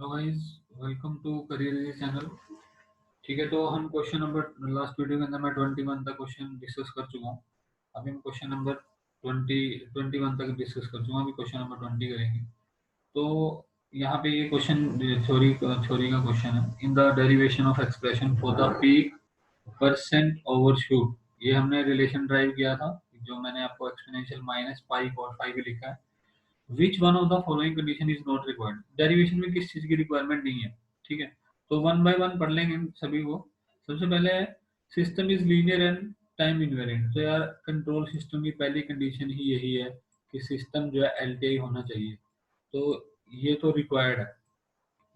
Hello guys, welcome to Career Easy channel. ठीक है, तो हम क्वेश्चन नंबर लास्ट वीडियो के अंदर मैं 21 तक क्वेश्चन डिस्कस कर चुका हूँ। अभी हम क्वेश्चन नंबर 21 तक डिस्कस कर चुका हूँ। अभी क्वेश्चन नंबर 20 करेंगे। तो यहाँ पे ये क्वेश्चन थ्योरी थ्योरी का क्वेश्चन है। In the derivation of expression for the peak percent overshoot, ये हमने रिलेशन ड्राइव किया था, जो मैंने आपको एक्सपोनेंशियल माइनस पाई और 5 लिखा है। Which one of the following condition is not required, derivation में किस चीज की रिक्वायरमेंट नहीं है। ठीक है, तो वन बाय वन पढ़ लेंगे इन सभी को। सबसे पहले system is linear and time invariant. तो यार कंट्रोल सिस्टम की पहली कंडीशन ही यही है कि सिस्टम जो है एलटीआई होना चाहिए। तो ये तो रिक्वायर्ड है,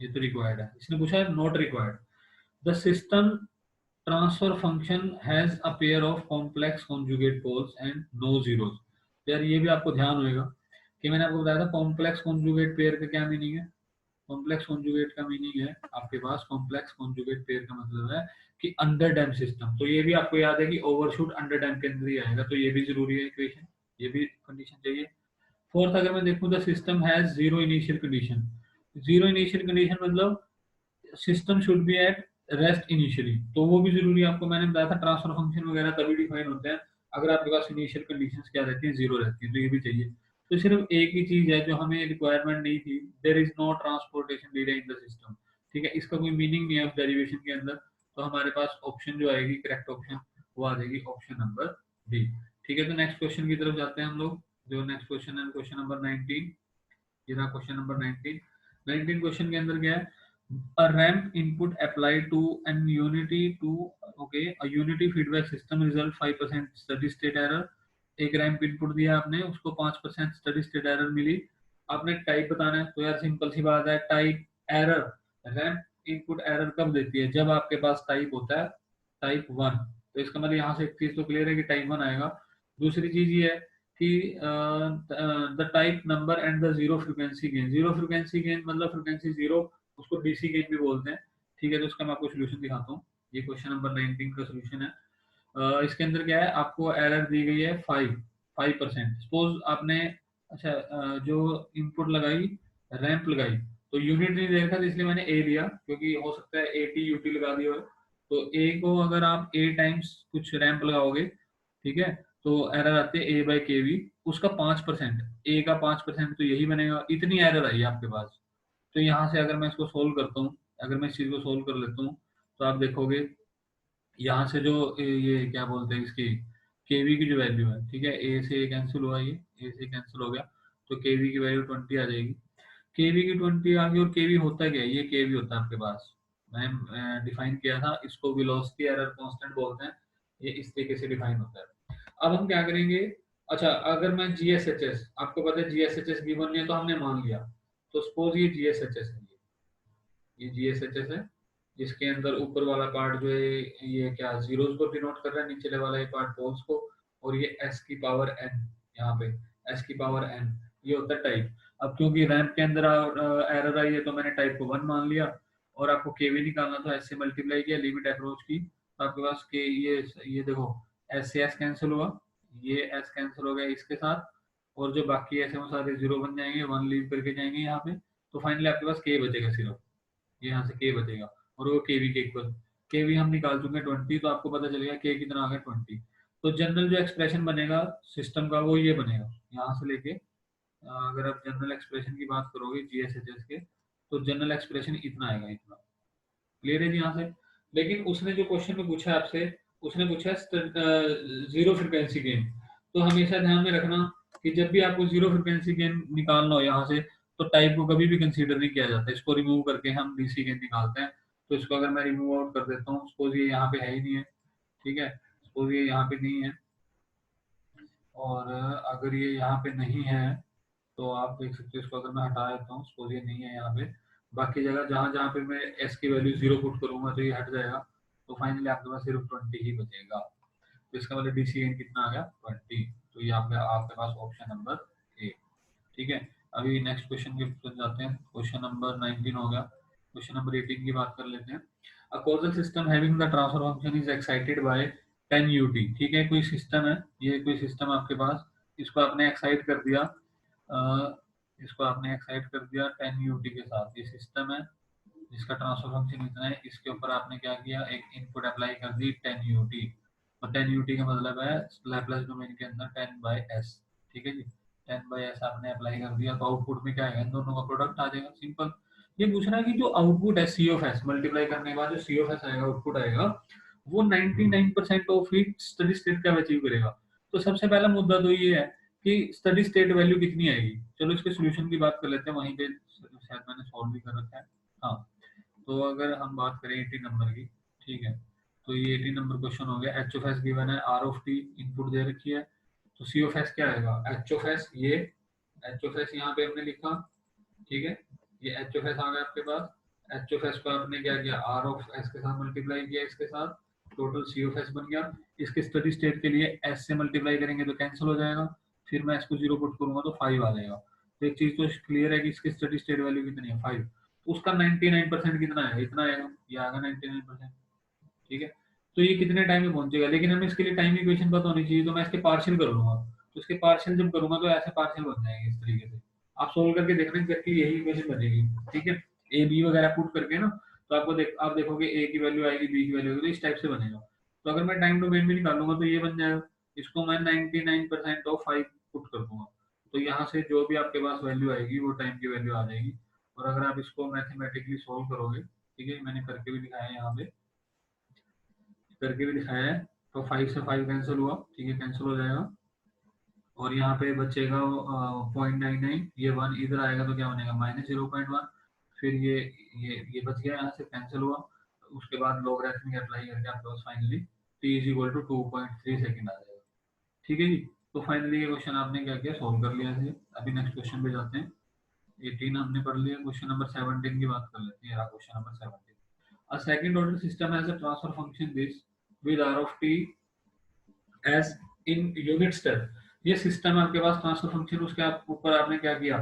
ये तो रिक्वायर्ड है। इसने पूछा है not required. The system transfer function has a pair of complex conjugate poles and no zeros. यार ये भी आपको ध्यान होगा कि मैंने आपको बताया था कॉम्प्लेक्स कॉन्जुगेट पेयर का क्या मीनिंग है। कॉम्प्लेक्स कॉन्जुगेट का मीनिंग है आपके पास, कॉम्प्लेक्स कॉन्जुगेट पेयर का मतलब है कि अंडर डैम सिस्टम। तो ये भी आपको याद है कि ओवरशूट अंडर डैम के अंदर ही आएगा, तो ये भी जरूरी है इक्वेशन, ये भी कंडीशन चाहिए। फोर्थ, अगर मैं देखूं the system has zero initial condition. Zero initial condition मतलब system should be at rest initially, तो वो भी जरूरी है। आपको मैंने बताया था ट्रांसफर फंक्शन वगैरह तभी डिफाइन होते हैं अगर आपके पास इनिशियल कंडीशंस क्या रहती हैं, जीरो रहती है, तो ये भी चाहिए। तो सिर्फ एक ही चीज है जो हमें रिक्वायरमेंट नहीं थी, there is no transportation delay in the system. ठीक है, इसका कोई मीनिंग नहीं है उस डेरिवेशन के अंदर। तो हमारे पास ऑप्शन जो आएगी करेक्ट ऑप्शन, वो आ जाएगी ऑप्शन नंबर डी। ठीक है, तो नेक्स्ट क्वेश्चन की तरफ जाते हैं हम लोग। जो नेक्स्ट क्वेश्चन है क्वेश्चन नंबर 19। ये रहा क्वेश्चन नंबर 19। 19 क्वेश्चन के अंदर क्या है, a ramp input applied to an unity to okay a unity feedback system result 5% steady state error। एक रैंप इनपुट दिया आपने, उसको 5% स्टडी स्टेट एरर मिली। आपने टाइप बताना है, तो यार सिंपल सी बात है, type error. Ramp input error कब देती है, जब आपके पास टाइप होता है टाइप 1। तो इसका मतलब यहाँ से एक चीज तो क्लियर है कि टाइप 1 आएगा। दूसरी चीज ये है कि the type number and the zero frequency gain. Zero frequency gain मतलब फ्रिक्वेंसी जीरो, उसको डीसी गेन भी बोलते हैं। ठीक है, तो इसका मैं आपको सोल्यूशन दिखाता हूँ। ये क्वेश्चन नंबर 19 का सोल्यूशन है। इसके अंदर क्या है, आपको एरर दी गई है 5%। सपोज आपने अच्छा जो इनपुट लगाई, रैंप लगाई, तो यूनिट नहीं दे रखा था इसलिए मैंने ए लिया, क्योंकि हो सकता है ए टी यूटी लगा दिया हो। तो ए को अगर आप ए टाइम्स कुछ रैंप लगाओगे, ठीक है, तो एरर आती है ए बाई के वी। उसका 5%, ए का 5% तो यही बनेगा। इतनी एरर आई है आपके पास। तो यहाँ से अगर मैं इसको सोल्व करता हूँ, अगर मैं इस चीज को सोल्व कर लेता हूँ, तो आप देखोगे यहाँ से जो ये क्या बोलते हैं इसकी केवी की जो वैल्यू है, ठीक है, ए से कैंसिल हुआ, ये ए से कैंसिल हो गया, तो केवी की वैल्यू 20 आ जाएगी। केवी की 20 आ गई, और केवी होता क्या है, ये केवी होता है आपके पास। मैंने डिफाइन किया था इसको, वेलोसिटी एरर कांस्टेंट बोलते हैं। ये इस तरीके से डिफाइन होता है। अब हम क्या करेंगे, अच्छा अगर मैं जीएसएचएस, आपको पता है जीएसएचएस गिवन नहीं है तो हमने मान लिया। तो सपोज ये जीएसएचएस है, ये जीएसएचएस है, जिसके अंदर ऊपर वाला पार्ट जो है ये क्या जीरोस को डिनोट कर रहा है, नीचे वाला ये पार्ट पोल्स को। और ये एस की पावर एन, यहाँ पे एस की पावर एन, ये होता है टाइप। अब क्योंकि रैंप के अंदर एरर आई है, तो मैंने टाइप को 1 मान लिया। और आपको केवी निकालना, तो एस से मल्टीप्लाई किया लिमिट अप्रोच की, तो आपके पास के ये देखो, एस से एस कैंसिल हुआ, ये एस कैंसिल हो गया इसके साथ, और जो बाकी ऐसे वो सारे जीरो बन जाएंगे, 1 लीव करके जाएंगे यहाँ पे। तो फाइनली आपके पास के बचेगा सिर्फ, ये यहाँ से के बचेगा, और वो केवी के इक्वल। केवी हम निकाल चुके हैं 20, तो आपको पता चलेगा के कितना आ गया 20। तो जनरल जो एक्सप्रेशन बनेगा सिस्टम का, वो ये बनेगा यहाँ से लेके अगर आप जनरल एक्सप्रेशन की बात करोगे जीएसएचएस के, तो जनरल एक्सप्रेशन इतना आएगा, इतना। क्लियर है जी यहाँ से। लेकिन उसने जो क्वेश्चन में पूछा है आपसे, उसने पूछा जीरो फ्रिक्वेंसी गेन। तो हमेशा ध्यान में रखना कि जब भी आपको जीरो फ्रिक्वेंसी गेन निकालना हो यहाँ से, तो टाइप को कभी भी कंसीडर नहीं किया जाता, इसको रिमूव करके हम डीसी गेन निकालते हैं। तो इसको अगर मैं रिमूव आउट कर देता हूँ, सपोज ये यहाँ पे है ही नहीं है, ठीक है, सपोज ये यहाँ पे नहीं है, और अगर ये यहाँ पे नहीं है, तो आप देख सकते हो, इसको अगर मैं हटा देता हूँ, सपोज ये नहीं है यहाँ पे, बाकी जगह जहाँ जहाँ पे मैं एस की वैल्यू जीरो पुट करूंगा तो ये हट जाएगा। तो फाइनली आपके पास सिर्फ 20 ही बचेगा। तो इसका मतलब डीसी एन कितना आ गया 20। तो ये आपके आपके पास ऑप्शन नंबर ए। ठीक है, अभी नेक्स्ट क्वेश्चन की तरफ जाते हैं। क्वेश्चन नंबर 19 हो गया। क्वेश्चन नंबर 18 की बात कर लेते हैं। अ causal system having the transfer function is excited by 10 ut। ठीक है, कोई सिस्टम है, ये कोई सिस्टम आपके पास, इसको आपने एक्साइट कर दिया इसको आपने एक्साइट कर दिया 10 यूटी के साथ। ये सिस्टम है जिसका ट्रांसफर फंक्शन इतना है, इसके ऊपर आपने क्या किया, एक इनपुट अप्लाई कर दी 10 यूटी, और 10 यूटी का मतलब है लैप्लास डोमेन के अंदर 10 बाय एस। ठीक है जी, 10 बाय एस आपने अप्लाई कर दिया, तो आउटपुट में क्या आएगा, इन दोनों का प्रोडक्ट आ जाएगा, सिंपल। ये पूछ रहा है कि जो आउटपुट है सी ऑफ एस मल्टीप्लाई करने के बाद जो सी ऑफ एस आएगा, आउटपुट आएगा, वो 99% ऑफ इट स्टडी स्टेट का अचीव करेगा। तो सबसे पहला मुद्दा तो ये है कि स्टडी स्टेट वैल्यू कितनी आएगी। चलो इसके सोल्यूशन की बात कर लेते हैं, वहीं पे शायद मैंने सॉल्व भी कर रखा है। हाँ, तो अगर हम बात करें 80 नंबर की, ठीक है, तो ये 80 नंबर क्वेश्चन हो गया। एच ऑफ एस गिवन है, आर ऑफ टी इनपुट दे रखी है, तो सी ऑफ एस क्या आएगा, एच ऑफ एस, ये एच ऑफ एस यहाँ पे हमने लिखा, ठीक है, ये एच ऑफ एस आ गया आपके पास। एच ऑफ एस को आपने क्या किया, आर ऑफ एस के साथ मल्टीप्लाई किया इसके साथ, टोटल सी ऑफ एस बन गया। इसके स्टडी स्टेट के लिए एस से मल्टीप्लाई करेंगे तो कैंसिल हो जाएगा, फिर मैं इसको जीरो पुट करूंगा तो 5 आ जाएगा। तो एक चीज तो क्लियर है कि इसकी स्टडी स्टेट वैल्यू कितनी है, 5। उसका 99% कितना है, इतना आएगा, ये आएगा 99%। ठीक है, तो ये कितने टाइम में पहुंचेगा, लेकिन हमें इसके लिए टाइम इक्वेशन पता होनी चाहिए, तो मैं इसके पार्शियल कर लूंगा। तो इसके पार्शियल जब करूंगा तो ऐसे पार्शियल बन जाएंगे इस तरीके से। आप सोल्व करके देखना, करके यही इक्वेशन बनेगी। ठीक है, ए बी वगैरह पुट करके ना, तो आपको आप देखोगे ए की वैल्यू आएगी, बी की वैल्यू आएगी, तो इस टाइप से बनेगा। तो अगर मैं टाइम डोमेन में निकालूंगा तो ये बन जाएगा, इसको मैं 99% ऑफ 5 पुट कर दूंगा, तो यहाँ से जो भी आपके पास वैल्यू आएगी वो टाइम की वैल्यू आ जाएगी। और अगर आप इसको मैथमेटिकली सोल्व करोगे, ठीक है, मैंने करके भी दिखाया है, यहाँ पे करके भी दिखाया है, तो 5 से 5 कैंसिल हुआ, ठीक है, कैंसिल हो जाएगा, और यहाँ पे बचेगा 0.99, ये 1 इधर आएगा तो क्या बनेगा, -0.1। फिर ये बच गया, यहाँ से कैंसिल हुआ। उसके बाद लॉगरिथमिक अप्लाई करके आपके पास finally t is equal to 2.3 second आ जाएगा। ठीक है जी, तो फाइनली ये क्वेश्चन आपने क्या किया, सोल्व कर लिया है। अभी नेक्स्ट क्वेश्चन पे जाते हैं। 18 हमने पढ़ लिया, क्वेश्चन नंबर 17 की बात कर लेते हैं। Question number 17, a second order system has a transfer function this with r of t as in unit step। ये सिस्टम आपके पास ट्रांसफर फंक्शन, उसके आप ऊपर आपने क्या किया,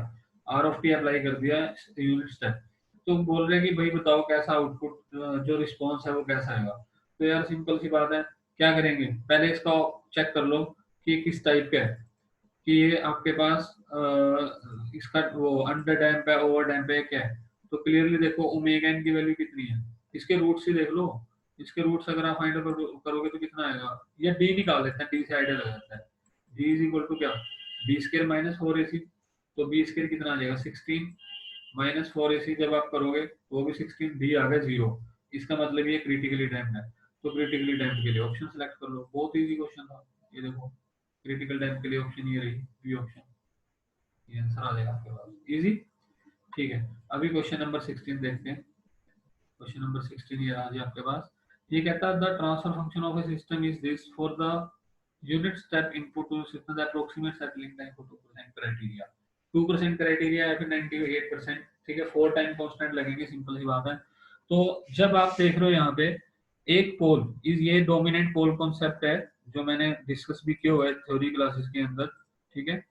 आर ऑफ टी अप्लाई कर दिया यूनिट स्टेप। तो बोल रहे हैं कि भाई बताओ कैसा आउटपुट, जो रिस्पॉन्स है वो कैसा आएगा। तो यार सिंपल सी बात है, क्या करेंगे, पहले इसका चेक कर लो कि किस टाइप का है, कि ये आपके पास इसका वो अंडर डैम्प है, ओवर डैम्प है, क्या है। तो क्लियरली देखो ओमेगा एन की वैल्यू कितनी है, इसके रूट्स ही देख लो। इसके रूट्स अगर आप फाइंड करोगे तो कितना आएगा, या डी निकाल लेते हैं, डी से आइडिया लग जाता है। डी इज इक्वल टू क्या, बी स्केयर माइनस 4ac। तो बी स्केयर कितना आ जाएगा 16 माइनस 4ac, जब आप करोगे तो वो भी 16, डी आ गया 0। इसका मतलब ये क्रिटिकली डैम्प है। तो क्रिटिकली डैम्प के लिए ऑप्शन सेलेक्ट कर लो, बहुत इजी क्वेश्चन था ये, देखो क्रिटिकल डैम्प के लिए ऑप्शन ये रही, बी ऑप्शन, ये आंसर आ जाएगा आपके पास, इजी। ठीक है, अभी क्वेश्चन नंबर 16 देखते हैं। क्वेश्चन नंबर 16 ये रहा जी आपके पास। ये कहता है the transfer function of a system is this for the unit step input to system the approximate settling time for 2% criteria. 2% criteria या फिर 98%। ठीक है, 4 टाइम कांस्टेंट लगेंगे, सिंपल सी बात है। तो जब आप देख रहे हो यहाँ पे एक पोल इज, ये डोमिनेंट पोल कॉन्सेप्ट है जो मैंने डिस्कस भी किया हुआ है थ्योरी क्लासेस के अंदर। ठीक है,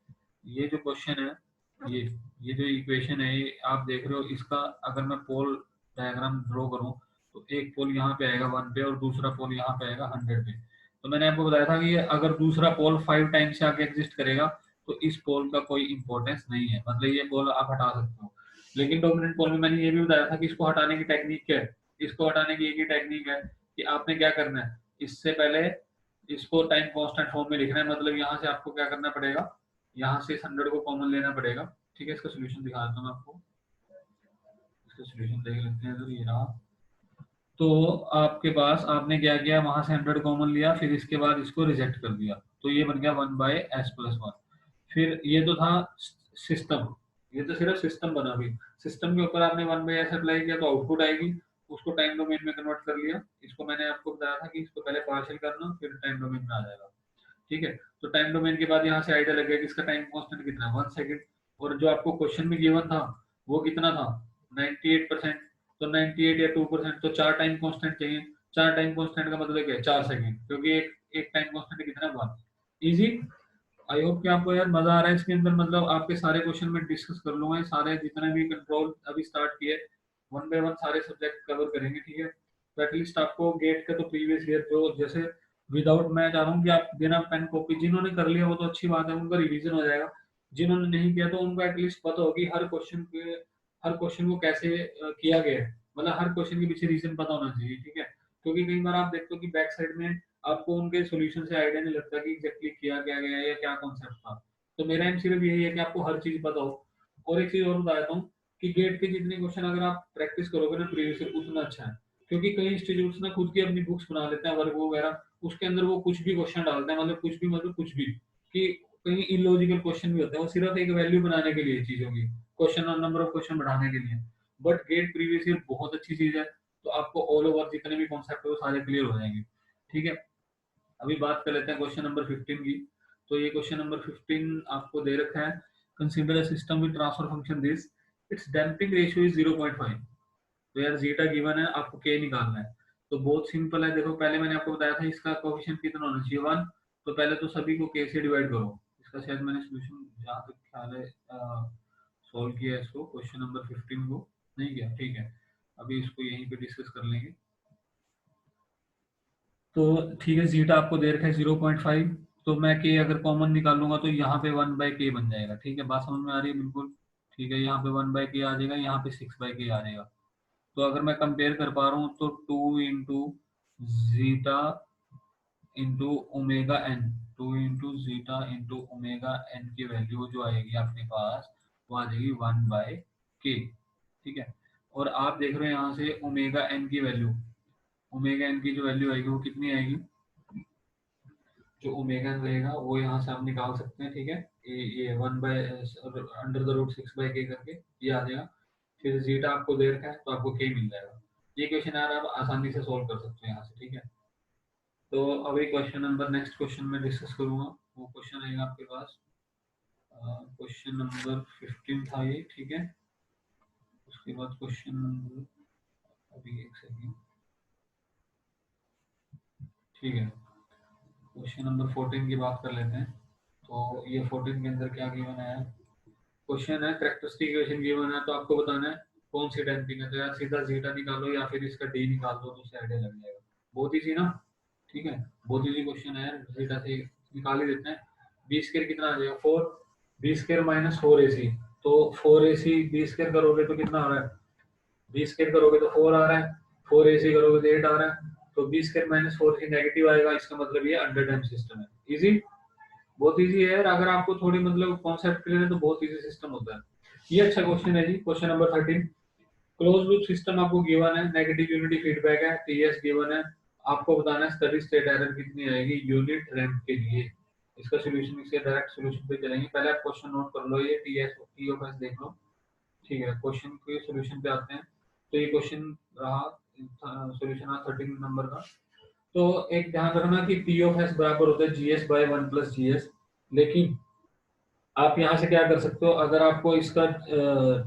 ये जो क्वेश्चन है, ये जो इक्वेशन है, ये आप देख रहे हो, इसका अगर मैं पोल डायग्राम ड्रॉ करूं तो एक पोल यहाँ पे आएगा 1 पे और दूसरा पोल यहाँ पे आएगा 100 पे। तो मैंने आपको बताया था कि अगर दूसरा पोल 5 टाइम से आगे एग्जिस्ट करेगा तो इस पोल का कोई इंपॉर्टेंस नहीं है, मतलब ये पोल आप हटा सकते हो। लेकिन डोमिनेंट पोल में मैंने ये भी बताया था कि इसको हटाने की टेक्निक क्या है। इसको हटाने की एक ही टेक्निक है कि आपने क्या करना है, इससे पहले इसको टाइम कांस्टेंट फॉर्म में लिखना है, मतलब यहाँ से आपको क्या करना पड़ेगा, यहाँ से 100 को कॉमन लेना पड़ेगा। ठीक है, इसका सोल्यूशन दिखा देता हूँ मैं आपको, इसका सोल्यूशन देख लेते हैं। तो ये रहा, तो आपके पास आपने क्या किया, वहां से 100 कॉमन लिया, फिर इसके बाद इसको रिजेक्ट कर दिया, तो ये बन गया 1/s+1। फिर ये तो था सिस्टम, ये तो सिर्फ सिस्टम बना। भी सिस्टम के ऊपर आपने 1/s अप्लाई किया तो आउटपुट आएगी, उसको टाइम डोमेन में कन्वर्ट कर लिया। इसको मैंने आपको बताया था कि इसको पहले पार्शियल करना, फिर टाइम डोमेन में आ जाएगा। ठीक है, तो टाइम डोमेन के बाद यहाँ से आइडिया लग गया कि इसका टाइम कांस्टेंट कितना है, 1 सेकंड। और जो आपको क्वेश्चन में गिवन था वो कितना था, 98%। तो 98 या 2%, तो 4 टाइम कांस्टेंट चाहिए। 4 टाइम कांस्टेंट का मतलब क्या है, 4 सेकंड, क्योंकि एक एक टाइम कांस्टेंट कितना है, 1। इजी। आई होप कि आपको यार मजा आ रहा है इसके अंदर, मतलब आपके सारे क्वेश्चन में डिस्कस कर लूंगा, ये सारे जितने भी कंट्रोल अभी स्टार्ट किए, 1 बाय 1 सारे सब्जेक्ट कवर करेंगे। ठीक है, तो एटलीस्ट आपको गेट का तो प्रीवियस ईयर जो जैसे विदाउट, मैं चाह रहा हूँ कि आप बिना पेन कॉपी, जिन्होंने कर लिया वो तो अच्छी बात है, उनका रिवीजन हो जाएगा। जिन्होंने नहीं किया तो उनको एटलीस्ट पता हो कि हर क्वेश्चन को कैसे किया गया है, मतलब हर क्वेश्चन के पीछे रीजन पता होना चाहिए, ठीक है। क्योंकि कई बार आप देखते हो कि बैक साइड में आपको उनके सॉल्यूशन से आइडिया नहीं लगता कि एग्जैक्टली किया क्या गया है या क्या कॉन्सेप्ट था। तो मेरा एम सिर्फ यही है कि आपको हर चीज पता हो। और एक चीज और बता देता हूँ कि गेट के जितने क्वेश्चन अगर आप प्रैक्टिस करोगे ना प्रीवियस से, उतना अच्छा है। क्योंकि कई इंस्टीट्यूट्स ना खुद की अपनी बुक्स बना लेते हैं वर्ग वगैरह, उसके अंदर वो कुछ भी क्वेश्चन डालते हैं, मतलब कुछ भी, कि कहीं इलॉजिकल क्वेश्चन भी होते हैं, वो सिर्फ एक वैल्यू बनाने के लिए चीजों की, क्वेश्चन और नंबर ऑफ क्वेश्चन बढ़ाने के लिए। बट गेट प्रीवियस ईयर बहुत अच्छी चीज है, तो आपको ऑल ओवर जितने भी कॉन्सेप्ट है वो सारे क्लियर हो जाएंगे, ठीक है। अभी बात कर लेते हैं क्वेश्चन नंबर 15 की। तो ये क्वेश्चन नंबर 15 आपको दे रखा है, consider a system with transfer function this, it's damping ratio is 0.5। तो यार जीटा गिवन है, आपको के निकालना है। तो बहुत सिंपल है, देखो पहले मैंने आपको बताया था इसका कोएफिशिएंट कितना होना चाहिए, 1। तो पहले तो सभी को के से डिवाइड करो। इसका शायद मैंने सोल्यूशन जहाँ तक ख्याल है सॉल्व किया है इसको, क्वेश्चन नंबर 15 को नहीं किया, ठीक है। अभी इसको यहीं पे डिस्कस कर लेंगे। तो ठीक है, जीटा आपको दे रखा है 0.5। तो मैं के अगर कॉमन निकालूंगा तो यहाँ पे 1/k बन जाएगा, ठीक है। बात समझ में आ रही है बिल्कुल, ठीक है। यहाँ पे 1/k आ जाएगा, यहाँ पे 6/k आ जाएगा। तो अगर मैं कंपेयर कर पा रहा हूँ तो 2 into zeta into omega n, 2 into zeta into omega n की वैल्यू जो आएगी आपके पास, वो आ जाएगी 1/k, ठीक है। और आप देख रहे हो यहाँ से ओमेगा एन की जो वैल्यू आएगी वो कितनी आएगी, जो ओमेगा एन रहेगा वो यहाँ से आप निकाल सकते हैं, ठीक है। ये 1/√6/k करके ये आ जाएगा। फिर जीटा आपको दे रखा है तो आपको के मिल जाएगा। ये क्वेश्चन यार आप आसानी से सोल्व कर सकते हो यहाँ से, ठीक है। तो अभी क्वेश्चन नंबर नेक्स्ट क्वेश्चन में डिस्कस करूंगा, वो क्वेश्चन आएगा आपके पास, क्वेश्चन नंबर 15 था ये, ठीक है। उसके बाद क्वेश्चन नंबर, अभी एक सेकंड, ठीक है। क्वेश्चन नंबर 14 की बात कर लेते हैं। तो ये 14 के अंदर क्या गिवन है, क्वेश्चन है करेक्टरिस्टिक इक्वेशन गिवन है, तो आपको बताना है कौन सी डैम्पिंग है। तो यार सीधा जीटा निकालो या फिर इसका डी निकाल दो तो उससे आइडिया लग जाएगा। बहुत इजी ना, ठीक है। बहुत इजी क्वेश्चन है यार, जीटा से निकाल ही देते हैं। बी स्क्वायर कितना आ जाएगा, 4। बी स्क्वायर माइनस 4ac, तो 4ac बी स्क्वायर करोगे तो कितना आ रहा है, बी स्क्वायर करोगे तो 4 आ रहा है, 4ac करोगे तो 8 आ रहा है। तो B square minus 4ac negative आएगा, इसका मतलब ये अंडर डैम्प सिस्टम है। इजी, बहुत इजी है यार, अगर आपको थोड़ी मतलब कॉन्सेप्ट क्लियर है तो बहुत इजी सिस्टम होता है। ये अच्छा क्वेश्चन है जी, question number 13। Close loop system आपको गिवन है, नेगेटिव यूनिटी फीडबैक है, टीएस गिवन है। आपको बताना है स्टडी स्टेट एरर कितनी आएगी यूनिट रैंप के लिए। इसका सॉल्यूशन, इसके डायरेक्ट सॉल्यूशन पे चलेंगे। पहले आप क्वेश्चन नोट कर लो, ये टीएस टी ऑफ एस देख लो, ठीक है। क्वेश्चन के सॉल्यूशन पे आते हैं। तो ये क्वेश्चन रहा, सॉल्यूशन रहा 13 नंबर का। तो एक ध्यान रखना कि पी ऑफ एस बराबर होता है जीएस बाय 1 + जीएस। लेकिन आप यहाँ से क्या कर सकते हो, अगर आपको इसका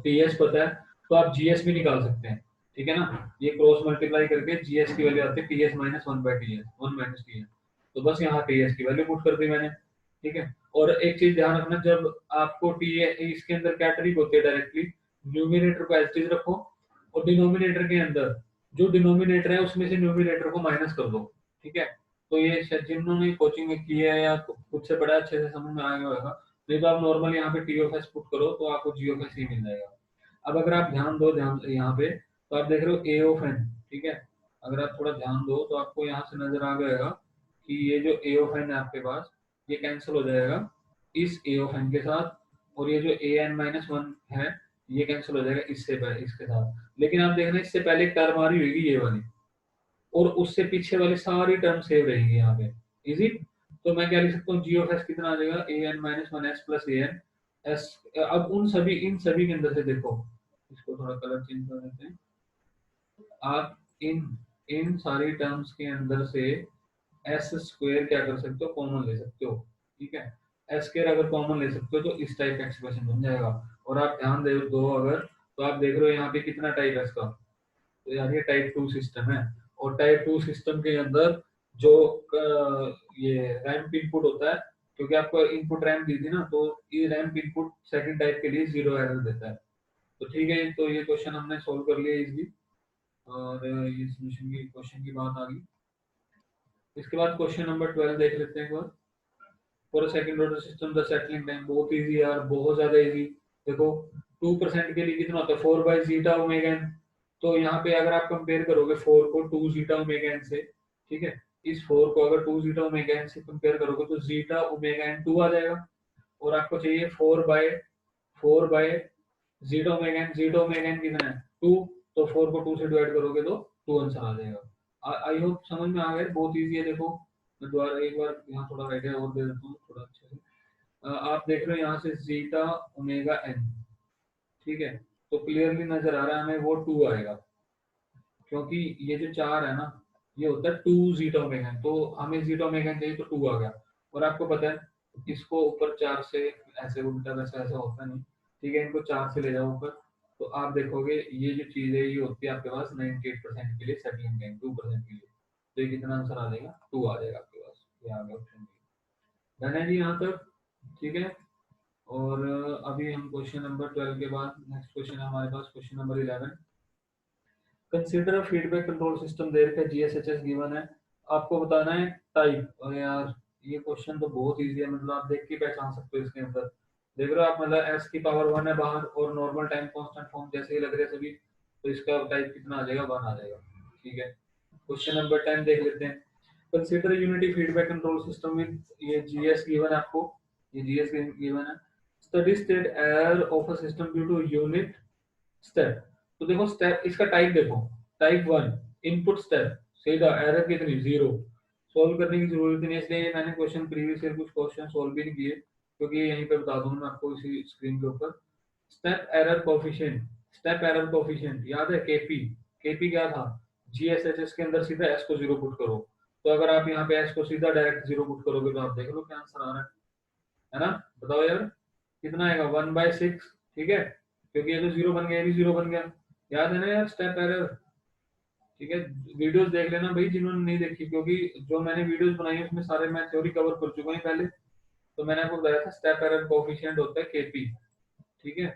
टीएस पता है तो आप जीएस भी निकाल सकते हैं, ठीक है ना। ये क्रॉस मल्टीप्लाई करके जीएस की वैल्यू आती है टीएस माइनस 1/टीएस, 1 - टीएस। तो बस यहाँ टीएस की वैल्यू पुट कर दी मैंने, ठीक है। और एक चीज ध्यान रखना, जब आपको टी इसके अंदर क्या ट्रिक होती है, डायरेक्टली न्यूमिनेटर को एज इट इज रखो, और डिनोमिनेटर के अंदर जो डिनोमिनेटर है उसमें से न्यूमिनेटर को माइनस कर दो, ठीक है। तो ये शायद जिन्होंने कोचिंग में की है या खुद से पढ़ा अच्छे से समझ में आ गया होगा। नहीं तो आप नॉर्मल यहाँ पे टी ऑफ एस पुट करो तो आपको जी ऑफ एस ही मिल जाएगा। अब अगर आप ध्यान दो, ध्यान यहाँ पे, तो आप देख रहे हो ए ऑफ एन, ठीक है। अगर आप थोड़ा ध्यान दो तो आपको यहाँ से नजर आ जाएगा कि ये जो ए ऑफ एन है आपके पास, ये कैंसिल हो जाएगा इस ए ऑफ एन के साथ। और ये जो ए एन -1 है, ये कैंसिल हो जाएगा इससे पहले, इसके साथ। लेकिन आप देख रहे हैं इससे पहले एक टर्म आ रही होगी ये वाली, और उससे पीछे वाली सारी टर्म सेव रहेंगी यहाँ पे। इजी। तो मैं क्या लिख सकता हूँ, जी ऑफ एस कितना आ जाएगा, A N -1 s plus A N S. अब इन सभी के अंदर से देखो, इसको थोड़ा कलर चेंज कर देते हैं। आप इन इन सारी टर्म्स के अंदर से एस स्क्वायर क्या कर सकते हो, कॉमन ले सकते हो, ठीक है। एस स्क्वायर अगर कॉमन ले सकते हो तो इस टाइप का एक्सप्रेशन बन जाएगा। और आप ध्यान दे दो अगर, तो आप देख रहे हो यहाँ पे कितना टाइप है इसका, तो यार ये टाइप 2 सिस्टम है। और टाइप 2 सिस्टम के अंदर जो ये रैंप इनपुट होता है, क्योंकि आपको इनपुट रैंप दी थी ना, तो ये रैंप इनपुट सेकंड टाइप के लिए 0 एरर देता है। तो ठीक है, तो ये क्वेश्चन हमने सोल्व कर लिया इजली। और ये सॉल्यूशन की क्वेश्चन की बात आ गई। इसके बाद क्वेश्चन नंबर 12 देख लेते हैं एक बार। For a second order system the settling time बहुत इजी यार, बहुत ज्यादा इजी। देखो 2% के लिए कितना होता है 4 बाई जीटा ओमेगा एन। तो यहाँ पे अगर आप कंपेयर करोगे 4 को 2 जीटा ओमेगा एन से, ठीक है, इस 4 को अगर 2 जीटा ओमेगा एन से कंपेयर करोगे तो जीटा ओमेगा एन 2 आ जाएगा। और आपको चाहिए 4 by zeta omega n. Zeta omega n कितना है 2, तो 4 को 2 से डिवाइड करोगे तो 2 आंसर आ जाएगा। आई होप समझ में आ गया, बहुत इजी है। देखो मैं दोबारा एक बार यहाँ थोड़ा आइडिया और दे देता हूँ थोड़ा अच्छे से। आप देख रहे हो यहाँ से जीटा ओमेगा एन, ठीक है, तो क्लियरली नजर आ रहा है हमें वो 2 आएगा, क्योंकि ये जो 4 है ना ये होता है 2 जीटा ओमेगा एन, तो हमें जीटा ओमेगा एन चाहिए तो 2 आ गया। और आपको पता है इसको ऊपर 4 से ऐसे उल्टा वैसा ऐसा होता नहीं, ठीक है, इनको 4 से ले जाओ ऊपर, तो आप देखोगे ये जो चीज है ये होती है आपके पास 98% के लिए सेटलिंग टाइम, 2% के लिए, तो ये कितना आंसर आ जाएगा 2 आ जाएगा आपके पास। ये आ गया ऑप्शन बी। डन है जी यहाँ तक, ठीक है। और अभी हम क्वेश्चन नंबर 12 के बाद नेक्स्ट क्वेश्चन है हमारे पास question number 11। Consider a feedback control system there का जीएसएचएस गिवन है, आपको बताना है टाइप। और यार ये क्वेश्चन तो बहुत इजी है, मतलब आप देख के पहचान सकते हो इसके अंदर। देख रहे हो आप, मतलब एस की पावर 1 है बाहर और नॉर्मल टाइम कांस्टेंट फॉर्म जैसे ही लग रहे सभी, तो इसका टाइप कितना आ जाएगा 1 आ जाएगा, ठीक है। क्वेश्चन नंबर 10 देख लेते हैं। Consider unity feedback control system with, ये जीएस गिवन है आपको, ये जीएस गिवन है। Study state error of a system due to unit step. तो देखो स्टेप, इसका टाइप देखो, टाइप 1 इनपुट स्टेप, सीधा एरर कितनी 0, सॉल्व करने की जरूरत नहीं है, इसलिए मैंने क्वेश्चन प्रीवियस ईयर कुछ क्वेश्चन सॉल्व भी नहीं किए, क्योंकि यहीं पे बता दूंगा मैं आपको इसी स्क्रीन के ऊपर। Step error coefficient, step error coefficient याद है केपी, केपी क्या था, जीएसएचएस के अंदर सीधा एस को 0 पुट करो। तो अगर आप यहाँ पे एस को सीधा डायरेक्ट 0 पुट करोगे तो आप देख लो क्या आंसर आ रहा है ना, बताओ यार कितना आएगा 1/6, ठीक है, क्योंकि ये तो 0 बन गया, ये भी 0 बन गया। याद है ना यार स्टेप एरर, ठीक है। वीडियोस देख लेना भाई जिन्होंने नहीं देखी, क्योंकि जो मैंने वीडियोस बनाई है उसमें सारे मैं थ्योरी कवर कर चुका हूँ पहले। तो मैंने आपको बताया था स्टेप एरर कोएफिशिएंट होता है केपी, ठीक है।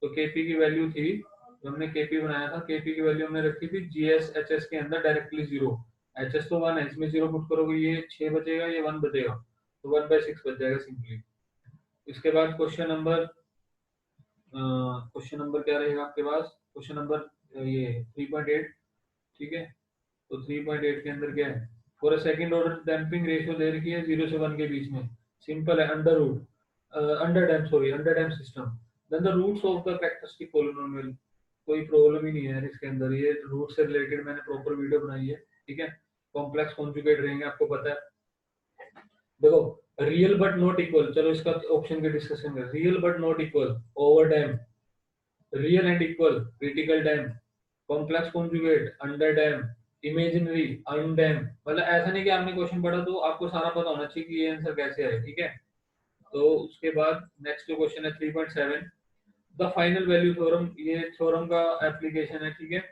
तो केपी की वैल्यू थी, जो हमने केपी बनाया था, केपी की वैल्यू हमने रखी थी जीएसएचएस के अंदर डायरेक्टली 0, एचएस तो 1 है, इसमें 0 पुट करोगे ये 6 बचेगा, ये 1 बचेगा, तो 1/6 बच जाएगा सिंपली। इसके बाद क्वेश्चन नंबर क्या रहेगा आपके पास, क्वेश्चन नंबर ये 3.8, ठीक है। तो 3.8 के अंदर क्या है, for a second order damping ratio दे रखी है 0 से 1 के बीच में, सिंपल है, under root, under damp, sorry under damp system, then the roots of the characteristic polynomial. कोई प्रॉब्लम ही नहीं है यार इसके अंदर, ये रूट से रिलेटेड मैंने प्रॉपर वीडियो बनाई है, ठीक है। कॉम्प्लेक्स कॉन्जुगेट रहेंगे आपको पता है। देखो रियल बट नॉट इक्वल, चलो इसका ऑप्शन के डिस्कशन में, real but not equal, over damp, real and equal, critical damp, complex conjugate, under damp, imaginary, undamp. मतलब ऐसा नहीं कि आपने क्वेश्चन पढ़ा तो आपको सारा पता होना चाहिए कि ये आंसर कैसे है, ठीक है। तो उसके बाद नेक्स्ट जो क्वेश्चन है 3.7, द फाइनल वैल्यू थ्योरम, ये थ्योरम का एप्लीकेशन है, ठीक है।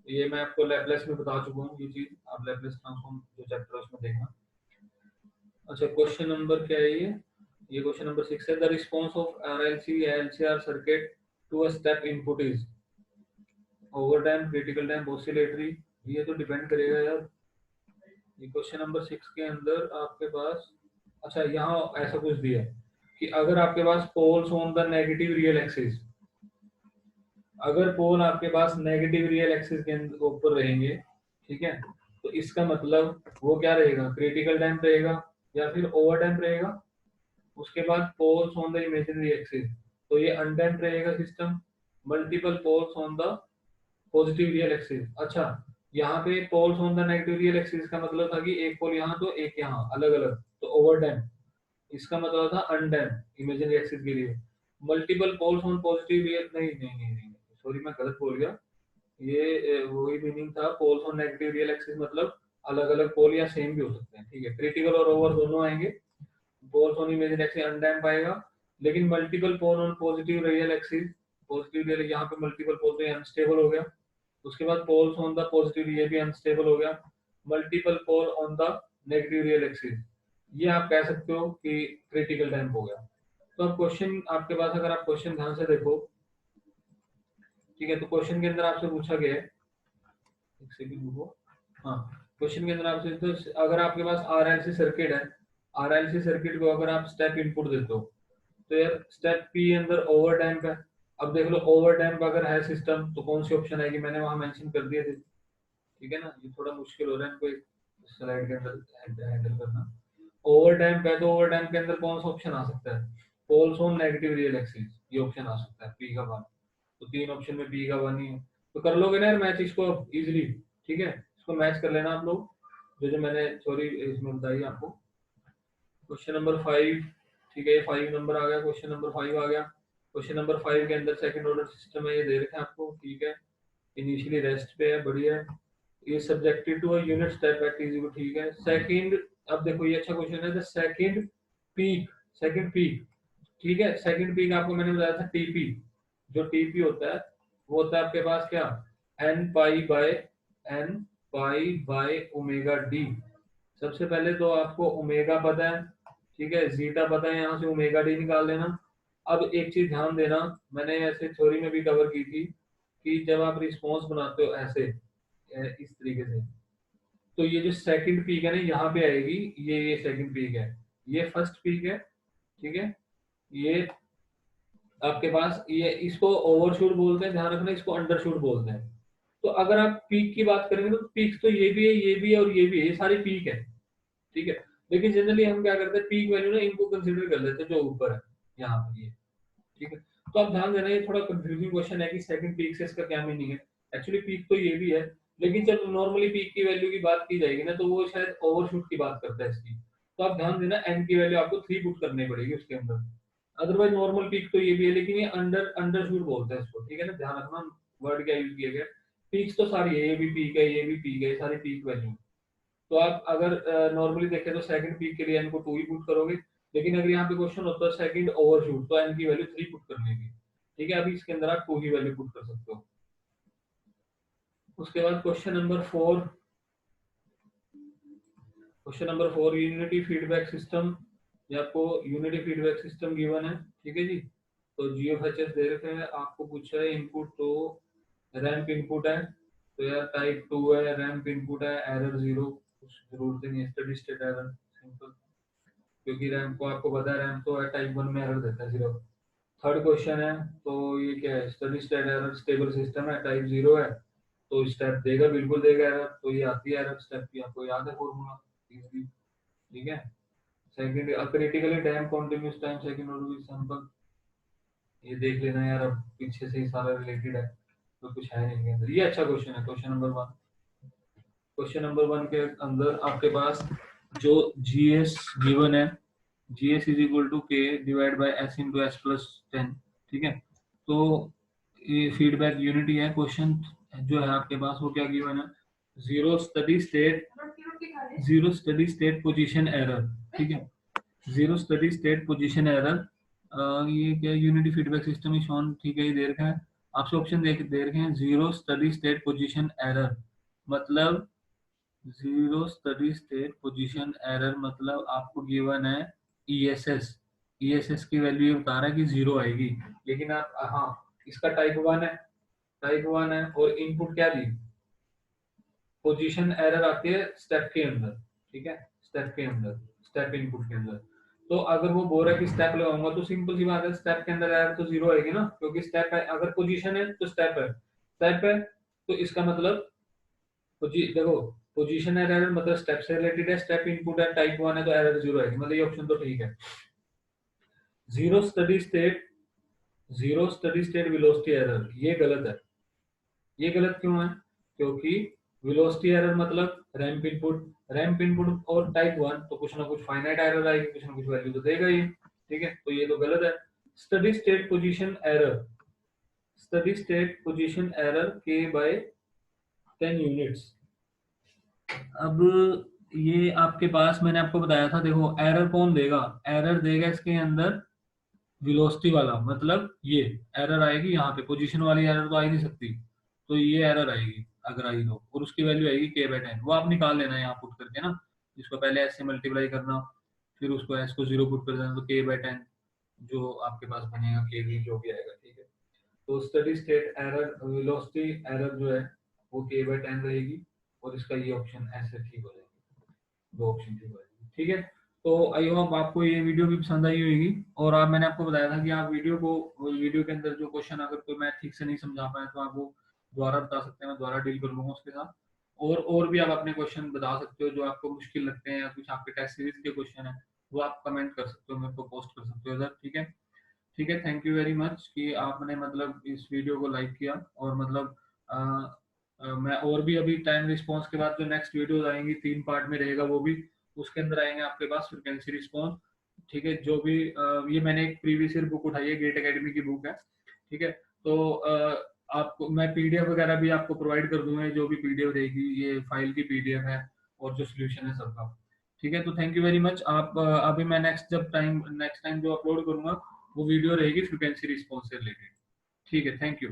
ये मैं आपको लैपलेस में बता चुका हूँ ये चीज, आप लैपलेस ट्रांसफॉर्म जो चैप्टर है उसमें देखना। अच्छा क्वेश्चन नंबर क्या है ये क्वेश्चन नंबर 6 है, द रिस्पांस ऑफ आरएलसी या LCR circuit to a step input is over damp, critical damp, oscillatory. ये तो डिपेंड करेगा यार। ये क्वेश्चन नंबर 6 के अंदर आपके पास, अच्छा यहाँ ऐसा कुछ दिया है कि अगर आपके पास poles on the negative real axis, अगर पोल आपके पास नेगेटिव रियल एक्सिस के ऊपर रहेंगे, ठीक है, तो इसका मतलब वो क्या रहेगा, क्रिटिकल डैम्प रहेगा या फिर ओवर डैम्प रहेगा। उसके बाद poles on the imaginary axis, तो ये अनडैम्प रहेगा system. Multiple poles on the positive real axis, अच्छा यहाँ पे poles on the negative real axis का मतलब था कि एक पोल यहाँ तो एक यहाँ अलग अलग, तो ओवर डैम्प। इसका मतलब था अनडैम्प इमेजिनरी एक्सिस के लिए। Multiple poles on positive real, नहीं नहीं नहीं नहीं, सॉरी मैं गलत बोल गया, ये वही मीनिंग था, poles on negative real axis मतलब अलग अलग पोल या सेम भी हो सकते हैं, ठीक है। क्रिटिकल और ओवर दोनों आएंगे, poles on imaginary axis undamp आएगा, लेकिन multiple pole on positive real axis, positive real यहाँ पे मल्टीपल पोल तो अनस्टेबल हो गया। उसके बाद पोल्स ऑन द पॉजिटिव, ये भी अनस्टेबल हो गया। Multiple pole on the negative real axis, ये आप कह सकते हो कि क्रिटिकल डैम्प हो गया। तो अब क्वेश्चन आपके पास, अगर आप क्वेश्चन ध्यान से देखो, ठीक है, तो क्वेश्चन के अंदर आपसे पूछा गया है, एक सेकंड रुको, हाँ, क्वेश्चन के अंदर आपसे तो अगर आपके पास आरएलसी सर्किट है, आरएलसी सर्किट को अगर आप स्टेप इनपुट देते हो तो यार स्टेप पी अंदर ओवर डैम्प है। अब देख लो ओवर डैम्प अगर है सिस्टम तो कौन सी ऑप्शन आएगी, मैंने वहां मेंशन कर दिया थी। ठीक है ना, ये थोड़ा मुश्किल हो रहा है इनको एक स्लाइड के अंदर हैंडल करना। ओवर डैम्प है तो ओवर डैम्प के अंदर कौन सा ऑप्शन आ सकता है, poles on negative real axis, ये ऑप्शन आ सकता है पी का 1। तो 3 ऑप्शन में पी का 1 ही है, तो कर लोगे ना यार मैच इसको इजीली। ठीक है, इसको मैच कर लेना आप लोग, जो जो मैंने सॉरी इसमें बताई आपको। क्वेश्चन नंबर 5, ठीक है, ये 5 नंबर आ गया, क्वेश्चन नंबर 5 आ गया। क्वेश्चन नंबर 5 के अंदर सेकंड ऑर्डर सिस्टम है, ये दे रखे हैं आपको। ठीक है, इनिशियली रेस्ट पे है, बढ़िया है। ये subjected to a unit step at t zero, ठीक है। सेकंड, अब देखो ये अच्छा क्वेश्चन है, the second peak, second peak, ठीक है। सेकंड पीक आपको मैंने बताया था टीपी, जो टीपी होता है वो होता है आपके पास क्या, n pi by omega d. सबसे पहले तो आपको ओमेगा पता है, ठीक है, जीटा पता है, यहाँ से ओमेगा डी निकाल लेना। अब एक चीज ध्यान देना, मैंने ऐसे थ्योरी में भी कवर की थी कि जब आप रिस्पॉन्स बनाते हो ऐसे इस तरीके से, तो ये जो सेकंड पीक है ना यहाँ पे आएगी, ये सेकंड पीक है, ये फर्स्ट पीक है। ठीक है, ये आपके पास ये इसको ओवरशूट बोलते हैं, ध्यान रखना, इसको अंडरशूट बोलते हैं। तो अगर आप पीक की बात करेंगे तो पीक तो ये भी है, ये भी है और ये भी है, ये सारी पीक है। ठीक है, लेकिन जनरली हम क्या करते हैं, पीक वैल्यू ना इनको कंसीडर कर लेते हैं जो ऊपर है यहाँ पर ये। ठीक है, तो आप ध्यान देना, ये थोड़ा कंफ्यूजिंग क्वेश्चन है कि सेकंड पीक से इसका क्या मीनिंग है। एक्चुअली पीक तो ये भी है, लेकिन जब नॉर्मली पीक की वैल्यू की बात की जाएगी ना तो वो शायद ओवरशूट की बात करता है इसकी। तो आप ध्यान देना एन की वैल्यू आपको 3 पुट करनी पड़ेगी उसके अंदर। अदरवाइज नॉर्मल पीक तो ये भी है, लेकिन ये अंडरशूट बोलते हैं इसको। ठीक है ना, ध्यान रखना वर्ड क्या यूज किया गया। पीक्स तो सारी है, ये भी पीक है, ये भी पीक है, ये सारी पीक वैल्यू। तो आप अगर नॉर्मली देखें तो सेकंड पीक के लिए एन को 2 ही पुट करोगे, लेकिन अगर यहाँ पे क्वेश्चन होता है सेकंड ओवरशूट तो एन की वैल्यू 3 पुट करनी है। ठीक है, अभी इसके अंदर आप 2 ही वैल्यू पुट कर सकते हो। उसके बाद question number 4 unity feedback system, ये आपको यूनिटी फीडबैक सिस्टम गिवन है। ठीक है जी, तो जीएफएचएस दे रखे हैं, आपको पूछा है इनपुट तो रैंप इनपुट है, तो यार टाइप 2 है, रैंप इनपुट है, एरर 0, कुछ जरूरत नहीं है, स्टेडी स्टेट एरर सिंपल, क्योंकि रैंप को आपको पता है रैंप तो है टाइप 1 में एरर देता है 0। थर्ड क्वेश्चन है, तो ये क्या है, study state error, stable system है, टाइप 0 है, तो स्टेप देगा, बिल्कुल देगा एरर, तो ये आती है एरर स्टेप की, आपको याद है फॉर्मूला इजीली। ठीक है, second critically dam continuous time second order sample, ये देख लेना यार, अब पीछे से ही सारा रिलेटेड है, तो कुछ है नहीं इसके अंदर। ये अच्छा क्वेश्चन है, क्वेश्चन नंबर 1। क्वेश्चन नंबर 1 के अंदर आपके पास जो जीएस गिवन है, जीएस इज इक्वल टू के divide by S into S plus 10। ठीक है, तो ये फीडबैक यूनिटी है। क्वेश्चन जो है आपके पास वो क्या गिवन है, zero steady state, zero steady state position error. ठीक है, zero steady state position error, ये क्या unity feedback system is shown, ठीक है, ये दे रखा है आपसे ऑप्शन दे रखे हैं। Zero steady state position error मतलब, zero steady state position error मतलब आपको गिवन है ईएसएस, ईएसएस की वैल्यू ये बता रहा है कि 0 आएगी, लेकिन आप हाँ इसका टाइप 1 है, टाइप 1 है, और इनपुट क्या दी, पोजीशन एरर आती है स्टेप के अंदर। ठीक है, स्टेप के अंदर, स्टेप इनपुट के अंदर। तो अगर वो बोल रहा है कि स्टेप लगाऊंगा तो सिंपल सी बात है, स्टेप के अंदर एरर तो 0 आएगी ना, क्योंकि स्टेप है, अगर पोजीशन है तो स्टेप है, स्टेप है तो इसका मतलब देखो पोजीशन एरर मतलब स्टेप से रिलेटेड है, स्टेप इनपुट है, टाइप 1 है तो एरर 0 आएगी, मतलब ये ऑप्शन तो ठीक है। Zero steady state, zero steady state velocity error, ये गलत है। ये गलत क्यों है, क्योंकि वेलोसिटी एरर मतलब रैंप इनपुट, रैंप इनपुट और टाइप 1 तो कुछ ना कुछ फाइनाइट एरर आएगी, कुछ ना कुछ वैल्यू तो देगा ही। ठीक है, तो ये तो गलत है। Study state position error, study state position error के बाय 10 यूनिट्स। अब ये आपके पास मैंने आपको बताया था, देखो एरर कौन देगा, एरर देगा इसके अंदर वेलोसिटी वाला, मतलब ये एरर आएगी यहाँ पे, पोजीशन वाली एरर तो आ ही नहीं सकती, तो ये एरर आएगी अगर आई तो, और उसकी वैल्यू आएगी के बाय 10, वो आप निकाल लेना यहाँ पुट करके ना, इसको पहले एस से मल्टीप्लाई करना, फिर उसको एस को 0 पुट कर देना, तो के बाय 10 जो आपके पास बनेगा, के भी जो भी आएगा। ठीक है, तो study state error velocity error जो है वो के बाय 10 रहेगी, और इसका ये ऑप्शन ऐसे ठीक हो जाएगा, दो ऑप्शन ठीक हो जाएगी। ठीक है, तो आई होप आपको ये वीडियो भी पसंद आई होगी, और आप मैंने आपको बताया था कि आप वीडियो के अंदर जो क्वेश्चन अगर कोई मैं ठीक से नहीं समझा पाया तो आप वो दोबारा बता सकते हैं, मैं दोबारा डील कर लूंगा उसके साथ। और भी आप अपने क्वेश्चन बता सकते हो जो आपको मुश्किल लगते हैं, या कुछ आपके टेस्ट सीरीज के क्वेश्चन है, वो आप कमेंट कर सकते हो, मेरे को पोस्ट कर सकते हो इधर। ठीक है, ठीक है, थैंक यू वेरी मच कि आपने मतलब इस वीडियो को लाइक किया। और मतलब अ, मैं और भी अभी टाइम रिस्पॉन्स के बाद जो नेक्स्ट वीडियो आएंगी 3 पार्ट में रहेगा, वो भी उसके अंदर आएंगे आपके पास फ्रीक्वेंसी रिस्पॉन्स। ठीक है, जो भी ये मैंने एक प्रीवियस ईयर बुक उठाई है, गेट एकेडमी की बुक है। ठीक है, तो आपको मैं पीडीएफ वगैरह भी आपको प्रोवाइड कर दूंगा, जो भी पीडीएफ रहेगी ये फाइल की पीडीएफ है, और जो सोल्यूशन है सबका। ठीक है, तो थैंक यू वेरी मच। आप अभी मैं नेक्स्ट टाइम जो अपलोड करूंगा वो वीडियो रहेगी फ्रीक्वेंसी रिस्पॉन्स से रिलेटेड। ठीक है, थैंक यू।